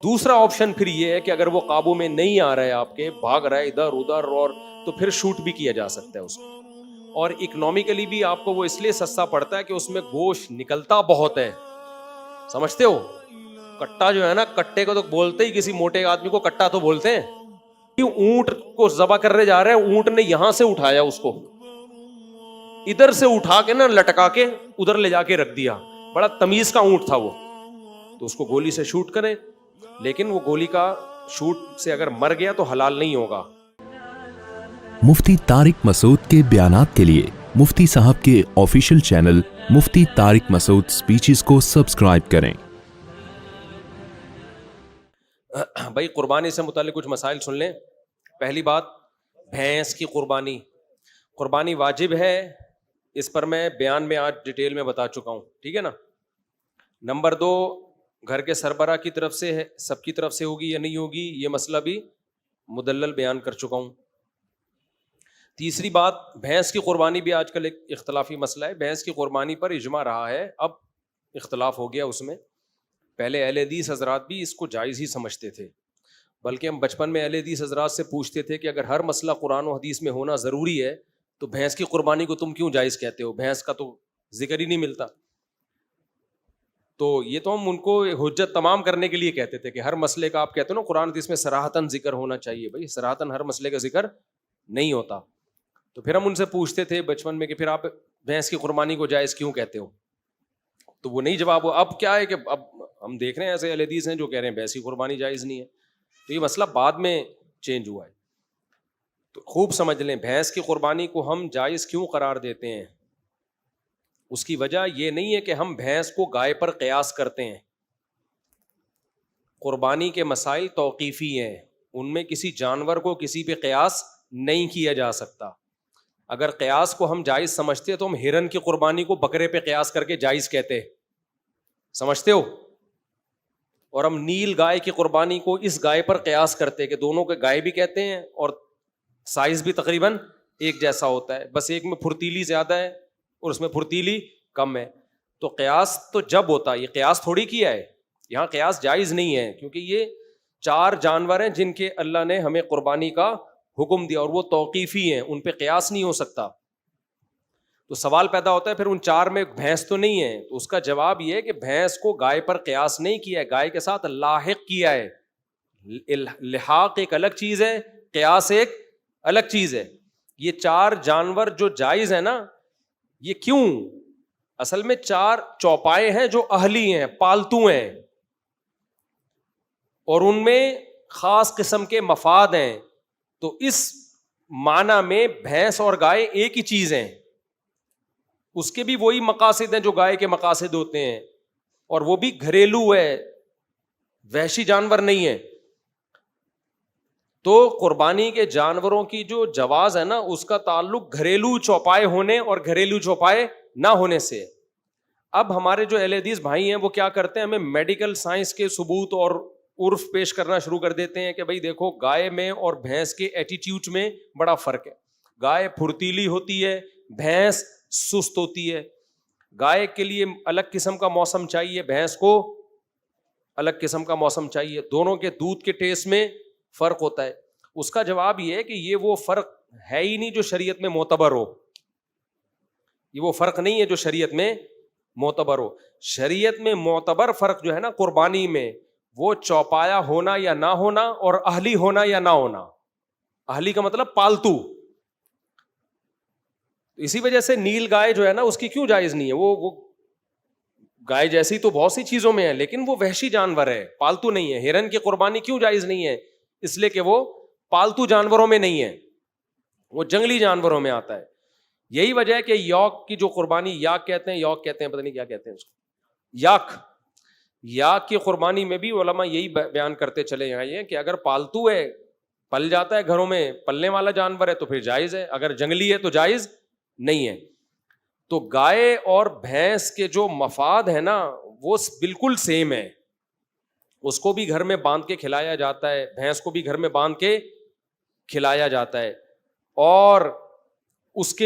دوسرا آپشن پھر یہ ہے کہ اگر وہ قابو میں نہیں آ رہا ہے آپ کے، بھاگ رہا ہے ادھر ادھر، اور تو پھر شوٹ بھی کیا جا سکتا ہے اس کو. اور اکنامیکلی بھی آپ کو وہ اس لیے سستا پڑتا ہے کہ اس میں گوشت نکلتا بہت ہے. سمجھتے ہو؟ کٹا جو ہے نا، کٹے کو تو بولتے ہی، کسی موٹے آدمی کو کٹا تو بولتے ہیں. اونٹ کو ذبح کرنے جا رہے ہیں، اونٹ نے یہاں سے اٹھایا اس کو، ادھر سے اٹھا کے نا لٹکا کے ادھر لے جا کے رکھ دیا. بڑا تمیز کا اونٹ تھا وہ، تو اس کو گولی سے شوٹ کریں، لیکن وہ گولی کا شوٹ سے اگر مر گیا تو حلال نہیں ہوگا. مفتی طارق مسعود کے بیانات کے لیے مفتی صاحب کے آفیشیل چینل مفتی طارق مسعود سپیچز کو سبسکرائب کریں. بھائی قربانی سے متعلق کچھ مسائل سن لیں. پہلی بات، بھینس کی قربانی واجب ہے، اس پر میں بیان میں آج ڈیٹیل میں بتا چکا ہوں، ٹھیک ہے نا. نمبر 2، گھر کے سربراہ کی طرف سے ہے، سب کی طرف سے ہوگی یا نہیں ہوگی، یہ مسئلہ بھی مدلل بیان کر چکا ہوں. تیسری بات، بھینس کی قربانی بھی آج کل ایک اختلافی مسئلہ ہے. بھینس کی قربانی پر اجماع رہا ہے، اب اختلاف ہو گیا اس میں. پہلے اہل حدیث حضرات بھی اس کو جائز ہی سمجھتے تھے، بلکہ ہم بچپن میں اہل حدیث حضرات سے پوچھتے تھے کہ اگر ہر مسئلہ قرآن و حدیث میں ہونا ضروری ہے تو بھینس کی قربانی کو تم کیوں جائز کہتے ہو؟ بھینس کا تو ذکر ہی نہیں ملتا. تو یہ تو ہم ان کو حجت تمام کرنے کے لیے کہتے تھے کہ ہر مسئلے کا آپ کہتے ہو نا قرآن حدیث میں صراحتاً ذکر ہونا چاہیے. بھائی صراحتاً ہر مسئلے کا ذکر نہیں ہوتا. تو پھر ہم ان سے پوچھتے تھے بچپن میں کہ پھر آپ بھینس کی قربانی کو جائز کیوں کہتے ہو؟ تو وہ نہیں جواب ہو. اب کیا ہے کہ اب ہم دیکھ رہے ہیں ایسے اہل حدیث ہیں جو کہہ رہے ہیں بھینس کی قربانی جائز نہیں ہے. تو یہ مسئلہ بعد میں چینج ہوا ہے. تو خوب سمجھ لیں، بھینس کی قربانی کو ہم جائز کیوں قرار دیتے ہیں. اس کی وجہ یہ نہیں ہے کہ ہم بھینس کو گائے پر قیاس کرتے ہیں. قربانی کے مسائل توقیفی ہیں، ان میں کسی جانور کو کسی پہ قیاس نہیں کیا جا سکتا. اگر قیاس کو ہم جائز سمجھتے تو ہم ہرن کی قربانی کو بکرے پہ قیاس کر کے جائز کہتے. سمجھتے ہو؟ اور ہم نیل گائے کی قربانی کو اس گائے پر قیاس کرتے کہ دونوں کے گائے بھی کہتے ہیں اور سائز بھی تقریباً ایک جیسا ہوتا ہے، بس ایک میں پھرتیلی زیادہ ہے اور اس میں پھرتیلی کم ہے. تو قیاس تو جب ہوتا ہے، یہ قیاس تھوڑی کیا ہے، یہاں قیاس جائز نہیں ہے، کیونکہ یہ 4 جانور ہیں جن کے اللہ نے ہمیں قربانی کا حکم دیا اور وہ توقیفی ہیں، ان پہ قیاس نہیں ہو سکتا. تو سوال پیدا ہوتا ہے پھر ان 4 میں بھینس تو نہیں ہے. تو اس کا جواب یہ ہے کہ بھینس کو گائے پر قیاس نہیں کیا ہے، گائے کے ساتھ لاحق کیا ہے. لحاق ایک الگ چیز ہے، قیاس ایک الگ چیز ہے. یہ 4 جانور جو جائز ہے نا، یہ کیوں؟ اصل میں 4 چوپائے ہیں جو اہلی ہیں، پالتو ہیں، اور ان میں خاص قسم کے مفاد ہیں. تو اس معنی میں بھینس اور گائے ایک ہی چیز ہیں، اس کے بھی وہی مقاصد ہیں جو گائے کے مقاصد ہوتے ہیں، اور وہ بھی گھریلو ہے، وحشی جانور نہیں ہے. تو قربانی کے جانوروں کی جو جواز ہے نا، اس کا تعلق گھریلو چوپائے ہونے اور گھریلو چوپائے نہ ہونے سے. اب ہمارے جو اہل حدیث بھائی ہیں وہ کیا کرتے ہیں، ہمیں میڈیکل سائنس کے ثبوت اور عرف پیش کرنا شروع کر دیتے ہیں کہ بھائی دیکھو گائے میں اور بھینس کے ایٹیٹیوڈ میں بڑا فرق ہے. گائے پھرتیلی ہوتی ہے، بھینس سست ہوتی ہے. گائے کے لیے الگ قسم کا موسم چاہیے، بھینس کو الگ قسم کا موسم چاہیے. دونوں کے دودھ کے ٹیسٹ میں فرق ہوتا ہے. اس کا جواب یہ ہے کہ یہ وہ فرق ہے ہی نہیں جو شریعت میں معتبر ہو. یہ وہ فرق نہیں ہے جو شریعت میں معتبر ہو. شریعت میں معتبر فرق جو ہے نا قربانی میں، وہ چوپایا ہونا یا نہ ہونا اور اہلی ہونا یا نہ ہونا. اہلی کا مطلب پالتو. اسی وجہ سے نیل گائے جو ہے نا اس کی کیوں جائز نہیں ہے؟ وہ گائے جیسی تو بہت سی چیزوں میں ہے، لیکن وہ وحشی جانور ہے، پالتو نہیں ہے. ہرن کی قربانی کیوں جائز نہیں ہے؟ اس لیے کہ وہ پالتو جانوروں میں نہیں ہے، وہ جنگلی جانوروں میں آتا ہے. یہی وجہ ہے کہ یوک کی جو قربانی، یاک کہتے ہیں، یوک کہتے ہیں، پتہ نہیں کیا کہتے ہیں اس کو، یاک کی قربانی میں بھی علماء یہی بیان کرتے چلے آئے ہیں کہ اگر پالتو ہے، پل جاتا ہے گھروں میں، پلنے والا جانور ہے تو پھر جائز ہے، اگر جنگلی ہے تو جائز نہیں ہے. تو گائے اور بھینس کے جو مفاد ہے نا وہ بالکل سیم ہے. اس کو بھی گھر میں باندھ کے کھلایا جاتا ہے، بھینس کو بھی گھر میں باندھ کے کھلایا جاتا ہے، اور اس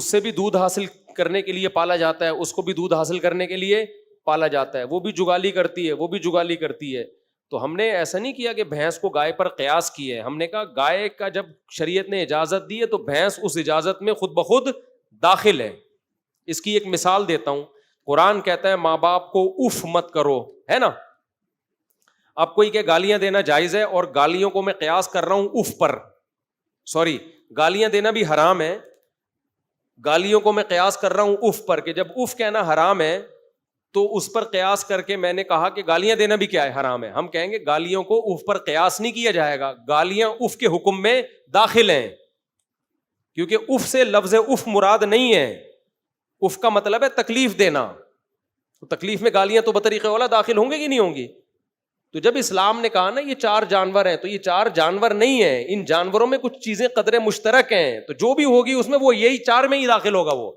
سے بھی دودھ حاصل کرنے کے لیے پالا جاتا ہے، اس کو بھی دودھ حاصل کرنے کے لیے پالا جاتا ہے. وہ بھی جگالی کرتی ہے، وہ بھی جگالی کرتی ہے. تو ہم نے ایسا نہیں کیا کہ بھینس کو گائے پر قیاس کی ہے, ہم نے کہا گائے کا جب شریعت نے اجازت دی ہے تو بھینس اس اجازت میں خود بخود داخل ہے. اس کی ایک مثال دیتا ہوں. قرآن کہتا ہے ماں باپ کو اف مت کرو, ہے نا. اب کوئی کہ گالیاں دینا جائز ہے, اور گالیوں کو میں قیاس کر رہا ہوں اف پر, سوری گالیاں دینا بھی حرام ہے, گالیوں کو میں قیاس کر رہا ہوں اف پر, کہ جب اف کہنا حرام ہے تو اس پر قیاس کر کے میں نے کہا کہ گالیاں دینا بھی کیا ہے, حرام ہے. ہم کہیں گے گالیوں کو اف پر قیاس نہیں کیا جائے گا, گالیاں اف کے حکم میں داخل ہیں, کیونکہ اف سے لفظ اف مراد نہیں ہے. اف کا مطلب ہے تکلیف دینا, تو تکلیف میں گالیاں تو بطریقہ اولا داخل ہوں گے کہ نہیں ہوں گی. تو جب اسلام نے کہا نا یہ 4 جانور ہیں, تو یہ 4 جانور نہیں ہیں, ان جانوروں میں کچھ چیزیں قدرے مشترک ہیں, تو جو بھی ہوگی اس میں وہ یہی 4 میں ہی داخل ہوگا. وہ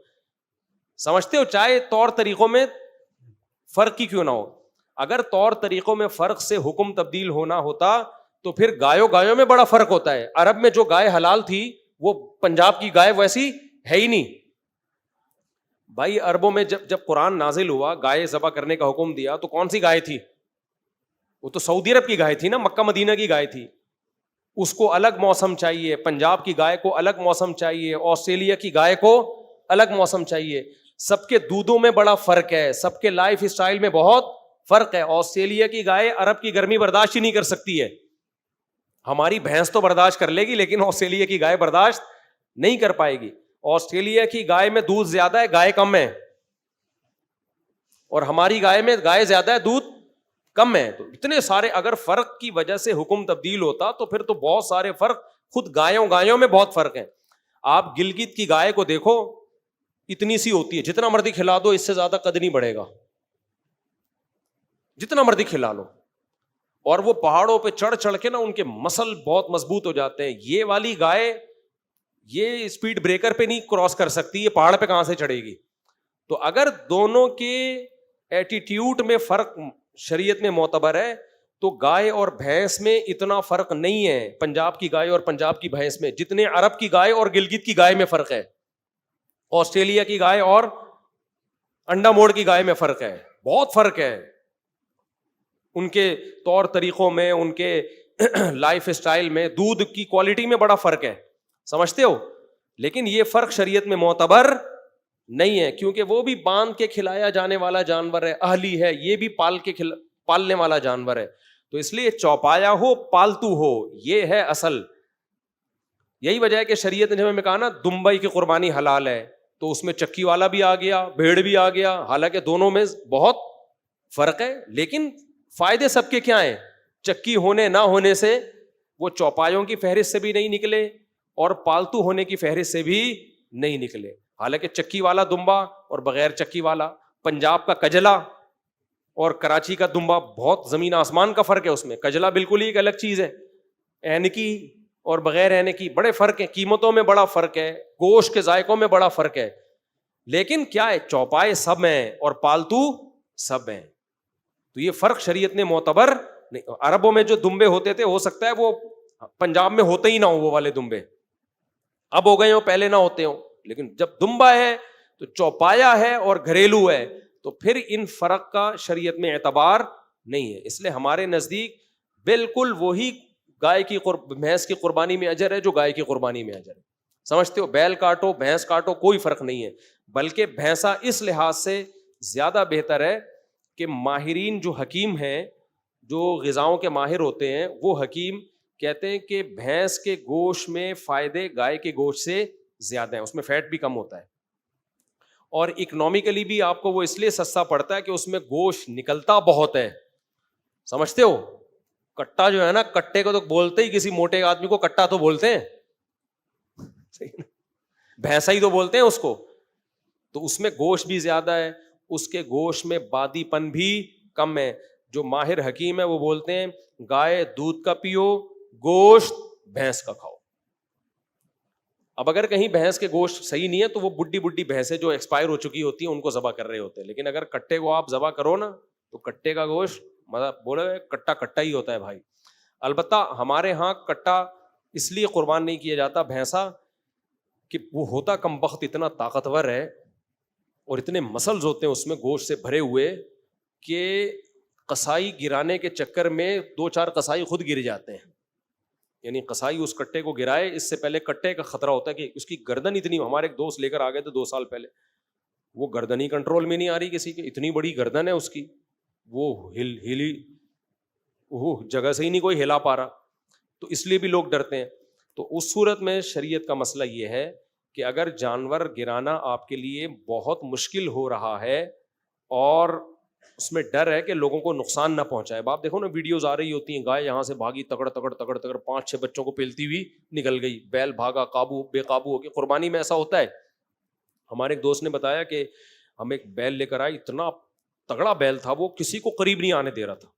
سمجھتے ہو, چاہے طور طریقوں میں فرق کی کیوں نہ ہو. اگر طور طریقوں میں فرق سے حکم تبدیل ہونا ہوتا تو پھر گایوں میں بڑا فرق ہوتا ہے. عرب میں جو گائے حلال تھی وہ پنجاب کی گائے ویسی ہے ہی نہیں بھائی. عربوں میں جب قرآن نازل ہوا, گائے ذبح کرنے کا حکم دیا, تو کون سی گائے تھی؟ وہ تو سعودی عرب کی گائے تھی نا, مکہ مدینہ کی گائے تھی. اس کو الگ موسم چاہیے, پنجاب کی گائے کو الگ موسم چاہیے, آسٹریلیا کی گائے کو الگ موسم چاہیے. سب کے دودھوں میں بڑا فرق ہے, سب کے لائف اسٹائل میں بہت فرق ہے. آسٹریلیا کی گائے عرب کی گرمی برداشت ہی نہیں کر سکتی ہے. ہماری بھینس تو برداشت کر لے گی, لیکن آسٹریلیا کی گائے برداشت نہیں کر پائے گی. آسٹریلیا کی گائے میں دودھ زیادہ ہے, گائے کم ہے, اور ہماری گائے میں گائے زیادہ ہے, دودھ کم ہے. تو اتنے سارے, اگر فرق کی وجہ سے حکم تبدیل ہوتا تو پھر تو بہت سارے فرق, خود گایوں میں بہت فرق ہے. آپ گلگت کی گائے کو دیکھو, اتنی سی ہوتی ہے, جتنا مرضی کھلا دو اس سے زیادہ قد نہیں بڑھے گا, جتنا مرضی کھلا لو. اور وہ پہاڑوں پہ چڑھ کے نا ان کے مسل بہت مضبوط ہو جاتے ہیں. یہ والی گائے یہ اسپیڈ بریکر پہ نہیں کراس کر سکتی, یہ پہاڑ پہ کہاں سے چڑھے گی. تو اگر دونوں کے ایٹیٹیوڈ میں فرق شریعت میں معتبر ہے تو گائے اور بھینس میں اتنا فرق نہیں ہے, پنجاب کی گائے اور پنجاب کی بھینس میں, جتنے عرب کی گائے اور گلگت کی گائے میں فرق ہے, آسٹریلیا کی گائے اور انڈا موڑ کی گائے میں فرق ہے. بہت فرق ہے ان کے طور طریقوں میں, ان کے لائف اسٹائل میں, دودھ کی کوالٹی میں بڑا فرق ہے, سمجھتے ہو. لیکن یہ فرق شریعت میں معتبر نہیں ہے, کیونکہ وہ بھی باندھ کے کھلایا جانے والا جانور ہے, اہلی ہے, یہ بھی پالنے والا جانور ہے. تو اس لیے چوپایا ہو پالتو ہو, یہ ہے اصل. یہی وجہ ہے کہ شریعت نے جب ہمیں کہا نا دمبئی کی قربانی حلال ہے, تو اس میں چکی والا بھی آ گیا, بھیڑ بھی آ گیا. حالانکہ دونوں میں بہت فرق ہے, لیکن فائدے سب کے کیا ہیں. چکی ہونے نہ ہونے سے وہ چوپایوں کی فہرست سے بھی نہیں نکلے, اور پالتو ہونے کی فہرست سے بھی نہیں نکلے. حالانکہ چکی والا دمبا اور بغیر چکی والا, پنجاب کا کجلا اور کراچی کا دمبا بہت زمین آسمان کا فرق ہے اس میں. کجلا بالکل ہی ایک الگ چیز ہے, اینکی اور بغیر اینکی بڑے فرق ہیں, قیمتوں میں بڑا فرق ہے, گوشت کے ذائقوں میں بڑا فرق ہے. لیکن کیا ہے, چوپائے سب ہیں اور پالتو سب ہیں. تو یہ فرق شریعت نے معتبر نہیں. عربوں میں جو دمبے ہوتے تھے, ہو سکتا ہے وہ پنجاب میں ہوتے ہی نہ ہو وہ والے دمبے, اب ہو گئے ہوں, پہلے نہ ہوتے ہوں. لیکن جب دمبا ہے تو چوپایا ہے اور گھریلو ہے, تو پھر ان فرق کا شریعت میں اعتبار نہیں ہے. اس لیے ہمارے نزدیک بالکل وہی گائے کی بھینس کی قربانی میں اجر ہے جو گائے کی قربانی میں اجر ہے. سمجھتے ہو, بیل کاٹو بھینس کاٹو کوئی فرق نہیں ہے. بلکہ بھینسا اس لحاظ سے زیادہ بہتر ہے کہ ماہرین جو حکیم ہیں, جو غذاؤں کے ماہر ہوتے ہیں, وہ حکیم کہتے ہیں کہ بھینس کے گوشت میں فائدے گائے کے گوشت سے زیادہ ہیں, اس میں فیٹ بھی کم ہوتا ہے, اور اکنومیکلی بھی آپ کو وہ اس لیے سستا پڑتا ہے کہ اس میں گوشت نکلتا بہت ہے. سمجھتے ہو, کٹا جو ہے نا, کٹے کو تو بولتے ہی کسی موٹے آدمی کو کٹا تو بولتے ہیں, بھینسا ہی تو بولتے ہیں اس کو. تو اس میں گوشت بھی زیادہ ہے, اس کے گوشت میں بادی پن بھی کم ہے. جو ماہر حکیم ہے وہ بولتے ہیں گائے دودھ کا پیو, گوشت بھینس کا کھاؤ. اب اگر کہیں بھینس کے گوشت صحیح نہیں ہے تو وہ بڈی بھینسیں جو ایکسپائر ہو چکی ہوتی ہیں ان کو ذبح کر رہے ہوتے ہیں. لیکن اگر کٹے کو آپ ذبح کرو نا تو کٹے کا گوشت مطلب بولے کٹا ہی ہوتا ہے بھائی. البتہ ہمارے ہاں کٹا اس لیے قربان نہیں کیا جاتا بھینسا کہ وہ ہوتا کم بخت اتنا طاقتور ہے اور اتنے مسلز ہوتے ہیں اس میں گوشت سے بھرے ہوئے کہ قصائی گرانے کے چکر میں 2-4 قصائی خود گر جاتے ہیں. یعنی قصائی اس کٹے کو گرائے, اس سے پہلے کٹے کا خطرہ ہوتا ہے کہ اس کی گردن اتنی, ہمارے ایک دوست لے کر آ گئے تھے 2 سال پہلے, وہ گردن ہی کنٹرول میں نہیں آ رہی کسی کے, اتنی بڑی گردن ہے اس کی, وہ ہلی وہ جگہ سے ہی نہیں کوئی ہلا پا رہا, تو اس لیے بھی لوگ ڈرتے ہیں. تو اس صورت میں شریعت کا مسئلہ یہ ہے کہ اگر جانور گرانا آپ کے لیے بہت مشکل ہو رہا ہے اور اس میں ڈر ہے کہ لوگوں کو نقصان نہ پہنچائے. آپ دیکھو نا ویڈیوز آ رہی ہوتی ہیں, گائے یہاں سے بھاگی تگڑ 5-6 بچوں کو پیلتی ہوئی نکل گئی, بیل بھاگا بے قابو ہو گیا. قربانی میں ایسا ہوتا ہے. ہمارے ایک دوست نے بتایا کہ ہم ایک بیل لے کر آئے, اتنا تگڑا بیل تھا وہ کسی کو قریب نہیں آنے دے رہا تھا,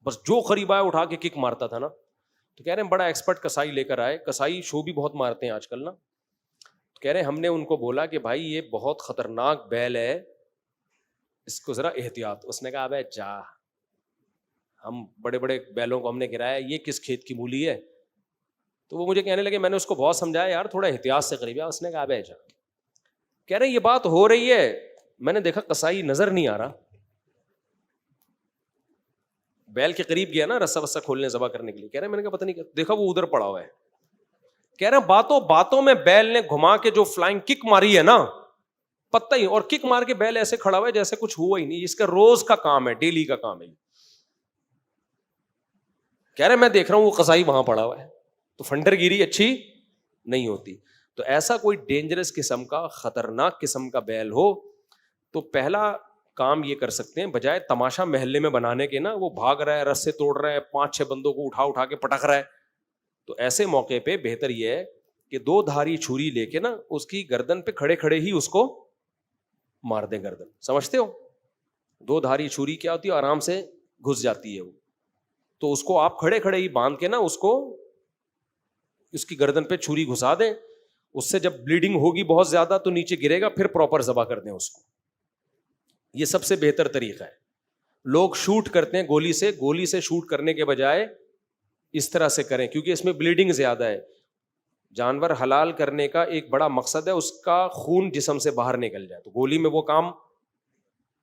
بس جو قریب آیا اٹھا کے کک مارتا تھا نا. تو کہہ رہے ہیں بڑا ایکسپرٹ کسائی لے کر آئے, کسائی شو بھی بہت مارتے ہیں آج کل نا. تو کہہ رہے ہیں ہم نے ان کو بولا کہ بھائی یہ بہت خطرناک بیل ہے, اس کو ذرا احتیاط. اس نے کہا ابے جا, ہم بڑے بڑے بیلوں کو ہم نے گرایا, یہ کس کھیت کی مولی ہے. تو وہ مجھے کہنے لگے میں نے اس کو بہت سمجھایا یار تھوڑا احتیاط سے قریب. اس نے کہا ابے جا. کہہ رہے ہیں یہ بات ہو رہی ہے, میں نے دیکھا کسائی نظر نہیں آ رہا, بیل کے قریب گیا نا رسا وسا کھولنے ذبح کرنے کے لیے. کہہ رہے ہیں میں نے کہا پتہ نہیں, دیکھا وہ ادھر پڑا ہوا ہے. کہہ رہے ہیں باتوں باتوں میں بیل نے گھما کے جو فلائنگ کک ماری ہے نا, پتہ ہی, اور کک مار کے بیل ایسے کھڑا ہوا ہے جیسے کچھ ہوا ہی نہیں. اس کا روز کا کام ہے, ڈیلی کا کام ہے. کہہ رہے میں دیکھ رہا ہوں وہ قصائی وہاں پڑا ہوا ہے. تو فنڈر گیری اچھی نہیں ہوتی. تو ایسا کوئی ڈینجرس قسم کا خطرناک قسم کا بیل ہو تو پہلا کام یہ کر سکتے ہیں, بجائے تماشا محلے میں بنانے کے نا, وہ بھاگ رہا ہے, رسے توڑ رہا ہے, 5-6 بندوں کو اٹھا کے پٹک رہا ہے, تو ایسے موقع پہ بہتر یہ ہے کہ 2 دھاری چھری لے کے نا اس کی گردن پہ کھڑے کھڑے ہی اس کو مار دیں گردن. سمجھتے ہو 2 دھاری چھری کیا ہوتی ہے, آرام سے گھس جاتی ہے وہ. تو اس کو آپ کھڑے کھڑے ہی باندھ کے نا اس کو اس کی گردن پہ چھری گھسا دیں. اس سے جب بلیڈنگ ہوگی بہت زیادہ تو نیچے گرے گا, پھر پراپر ذبح کر دیں اس کو. یہ سب سے بہتر طریقہ ہے. لوگ شوٹ کرتے ہیں گولی سے شوٹ کرنے کے بجائے اس طرح سے کریں, کیونکہ اس میں بلیڈنگ زیادہ ہے. جانور حلال کرنے کا ایک بڑا مقصد ہے اس کا خون جسم سے باہر نکل جائے, تو گولی میں وہ کام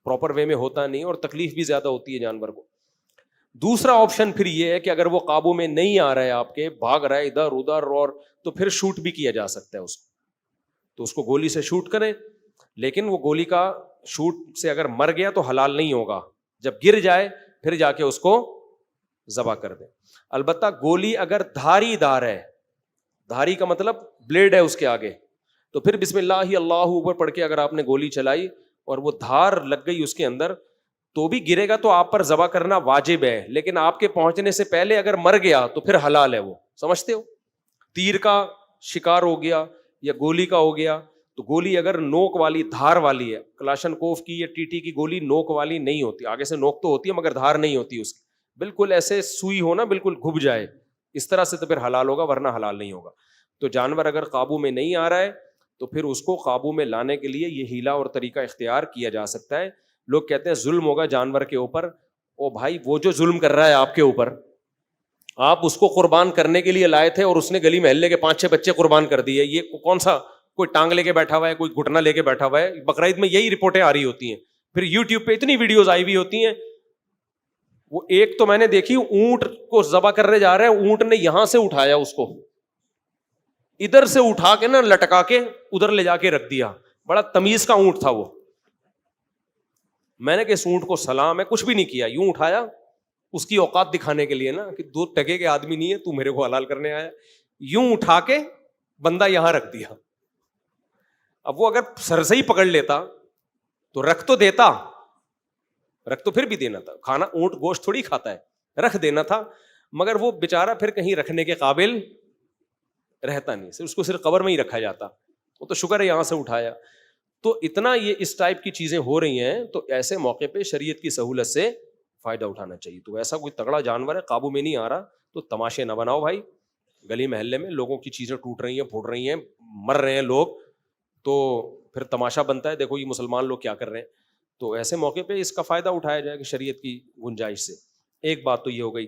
پراپر وے میں ہوتا نہیں اور تکلیف بھی زیادہ ہوتی ہے جانور کو. دوسرا آپشن پھر یہ ہے کہ اگر وہ قابو میں نہیں آ رہا ہے آپ کے, بھاگ رہا ہے ادھر ادھر, اور تو پھر شوٹ بھی کیا جا سکتا ہے اس کو. تو اس کو گولی سے شوٹ کریں, لیکن وہ گولی کا شوٹ سے اگر مر گیا تو حلال نہیں ہوگا. جب گر جائے پھر جا کے اس کو ذبح کر دیں. البتہ گولی اگر دھاری دار ہے, دھاری کا مطلب بلیڈ ہے اس کے آگے, تو پھر بسم اللہ اللہ اوپر پڑھ کے اگر آپ نے گولی چلائی اور وہ دھار لگ گئی اس کے اندر, تو بھی گرے گا تو آپ پر ذبح کرنا واجب ہے. لیکن آپ کے پہنچنے سے پہلے اگر مر گیا تو پھر حلال ہے وہ. سمجھتے ہو, تیر کا شکار ہو گیا یا گولی کا ہو گیا, تو گولی اگر نوک والی دھار والی ہے, کلاشن کوف کی یا ٹی کی گولی نوک والی نہیں ہوتی, آگے سے نوک تو ہوتی ہے مگر دھار نہیں ہوتی اس کی, بالکل ایسے سوئی ہو نا, بالکل گھب جائے اس طرح سے, تو پھر حلال ہوگا, ورنہ حلال نہیں ہوگا. تو جانور اگر قابو میں نہیں آ رہا ہے تو پھر اس کو قابو میں لانے کے لیے یہ ہیلا اور طریقہ اختیار کیا جا سکتا ہے. لوگ کہتے ہیں ظلم ہوگا جانور کے اوپر. او بھائی, وہ جو ظلم کر رہا ہے آپ کے اوپر, آپ اس کو قربان کرنے کے لیے لائے تھے اور اس نے گلی محلے کے 5-6 بچے قربان کر دیے. یہ کون سا کوئی ٹانگ لے کے بیٹھا ہوا ہے, کوئی گھٹنا لے کے بیٹھا ہوا ہے. بقرعید میں یہی رپورٹیں آ رہی ہوتی ہیں, پھر یوٹیوب پہ اتنی ویڈیوز آئی ہوئی ہوتی ہیں. وہ ایک تو میں نے دیکھی, اونٹ کو ذبح کرنے جا رہے ہیں, اونٹ نے یہاں سے اٹھایا اس کو, ادھر سے اٹھا کے نا لٹکا کے ادھر لے جا کے رکھ دیا. بڑا تمیز کا اونٹ تھا وہ. میں نے کہ اس اونٹ کو سلام ہے, کچھ بھی نہیں کیا, یوں اٹھایا اس کی اوقات دکھانے کے لیے نا, کہ 2 ٹکے کے آدمی نہیں ہے, تو میرے کو حلال کرنے آیا. یوں اٹھا کے بندہ یہاں رکھ دیا. اب وہ اگر سر سے ہی پکڑ لیتا تو رکھ تو دیتا, رکھ تو پھر بھی دینا تھا. کھانا اونٹ گوشت تھوڑی کھاتا ہے, رکھ دینا تھا. مگر وہ بیچارہ پھر کہیں رکھنے کے قابل رہتا نہیں, اس کو صرف قبر میں ہی رکھا جاتا. وہ تو شکر ہے یہاں سے اٹھایا. تو اتنا یہ اس ٹائپ کی چیزیں ہو رہی ہیں, تو ایسے موقع پہ شریعت کی سہولت سے فائدہ اٹھانا چاہیے. تو ایسا کوئی تگڑا جانور ہے قابو میں نہیں آ رہا تو تماشے نہ بناؤ بھائی. گلی محلے میں لوگوں کی چیزیں ٹوٹ رہی ہیں, پھوٹ رہی ہیں, مر رہے ہیں لوگ, تو پھر تماشا بنتا ہے, دیکھو یہ مسلمان لوگ کیا کر رہے ہیں. تو ایسے موقع پہ اس کا فائدہ اٹھایا جائے کہ شریعت کی گنجائش سے. ایک بات تو یہ ہو گئی.